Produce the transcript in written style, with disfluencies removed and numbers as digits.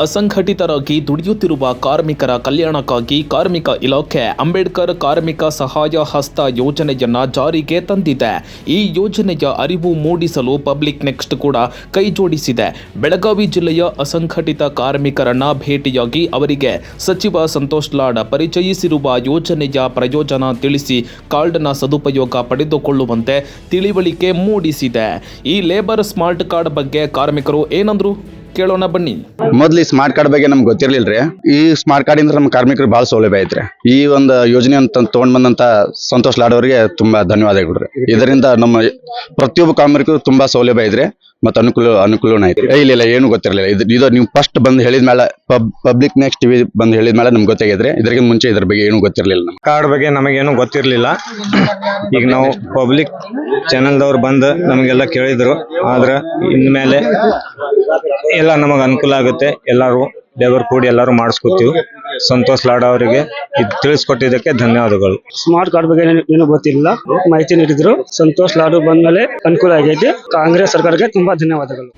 ಅಸಂಘಟಿತರಾಗಿ ದುಡಿಯುತ್ತಿರುವ ಕಾರ್ಮಿಕರ ಕಲ್ಯಾಣಕ್ಕಾಗಿ ಕಾರ್ಮಿಕ ಇಲಾಖೆ ಅಂಬೇಡ್ಕರ್ ಕಾರ್ಮಿಕ ಸಹಾಯ ಹಸ್ತ ಯೋಜನೆಯನ್ನ ಜಾರಿಗೆ ತಂದಿದೆ. ಈ ಯೋಜನೆಯ ಅರಿವು ಮೂಡಿಸಲು ಪಬ್ಲಿಕ್ ನೆಕ್ಸ್ಟ್ ಕೂಡ ಕೈಜೋಡಿಸಿದೆ. ಬೆಳಗಾವಿ ಜಿಲ್ಲೆಯ ಅಸಂಘಟಿತ ಕಾರ್ಮಿಕರನ್ನ ಭೇಟಿಯಾಗಿ ಅವರಿಗೆ ಸಚಿವ ಸಂತೋಷ್ ಲಾಡ್ ಪರಿಚಯಿಸಿರುವ ಯೋಜನೆಯ ಪ್ರಯೋಜನ ತಿಳಿಸಿ ಕಾರ್ಡ್ನ ಸದುಪಯೋಗ ಪಡೆದುಕೊಳ್ಳುವಂತೆ ತಿಳಿವಳಿಕೆ ಮೂಡಿಸಿದೆ. ಈ ಲೇಬರ್ ಸ್ಮಾರ್ಟ್ ಕಾರ್ಡ್ ಬಗ್ಗೆ ಕಾರ್ಮಿಕರು ಏನಂದ್ರು ಕೇಳೋಣ ಬನ್ನಿ. ಮೊದ್ಲು ಈ ಸ್ಮಾರ್ಟ್ ಕಾರ್ಡ್ ಬಗ್ಗೆ ನಮ್ಗೆ ಗೊತ್ತಿರ್ಲಿಲ್ರಿ. ಈ ಸ್ಮಾರ್ಟ್ ಕಾರ್ಡ್ ಇಂದ ನಮ್ಮ ಕಾರ್ಮಿಕರು ಬಹಳ ಸೌಲಭ್ಯ ಐತ್ರಿ. ಈ ಒಂದು ಯೋಜನೆ ಅಂತ ತಗೊಂಡ್ ಬಂದಂತ ಸಂತೋಷ್ ಲಾಡ್ ಅವರಿಗೆ ತುಂಬಾ ಧನ್ಯವಾದಗಳು. ಇದರಿಂದ ನಮ್ಮ ಪ್ರತಿಯೊಬ್ಬ ಕಾರ್ಮಿಕರು ತುಂಬಾ ಸೌಲಭ್ಯ ಐತ್ರಿ ಮತ್ತೆ ಅನುಕೂಲನೂ ಐತ್ರಿ. ಇಲ್ಲ ಏನು ಗೊತ್ತಿರಲಿಲ್ಲ. ಇದು ನೀವು ಫಸ್ಟ್ ಬಂದು ಹೇಳಿದ್ಮೇಲೆ ಪಬ್ಲಿಕ್ ನೆಕ್ಸ್ಟ್ ಟಿವಿ ಬಂದು ಹೇಳಿದ್ಮೇಲೆ ನಮ್ಗೆ ಗೊತ್ತಾಗಿದ್ರಿ. ಇದಕ್ಕಿಂತ ಮುಂಚೆ ಇದ್ರ ಬಗ್ಗೆ ಏನು ಗೊತ್ತಿರಲಿಲ್ಲ. ನಮ್ಗೆ ಕಾರ್ಡ್ ಬಗ್ಗೆ ನಮಗೇನು ಗೊತ್ತಿರಲಿಲ್ಲ. ಈಗ ನಾವು ಪಬ್ಲಿಕ್ ಚಾನೆಲ್ದವ್ರು ಬಂದು ನಮಗೆಲ್ಲ ಕೇಳಿದ್ರು. ಆದ್ರೆ ಇನ್ಮೇಲೆ ಎಲ್ಲ ನಮಗೆ ಅನುಕೂಲ ಆಗುತ್ತೆ. ಎಲ್ಲರೂ ಲೇಬರ್ ಕೂಡಿ ಎಲ್ಲರೂ ಮಾಡಿಸ್ಕೊತೀವಿ. ಸಂತೋಷ್ ಲಾಡ್ ಅವರಿಗೆ ಇದು ತಿಳಿಸ್ಕೊಟ್ಟಿದ್ದಕ್ಕೆ ಧನ್ಯವಾದಗಳು. ಸ್ಮಾರ್ಟ್ ಕಾರ್ಡ್ ಬಗ್ಗೆ ಏನು ಗೊತ್ತಿಲ್ಲ, ಮಾಹಿತಿ ನೀಡಿದ್ರು. ಸಂತೋಷ್ ಲಾಡ್ ಬಂದ್ಮೇಲೆ ಅನುಕೂಲ ಆಗೈತಿ. ಕಾಂಗ್ರೆಸ್ ಸರ್ಕಾರಕ್ಕೆ ತುಂಬಾ ಧನ್ಯವಾದಗಳು.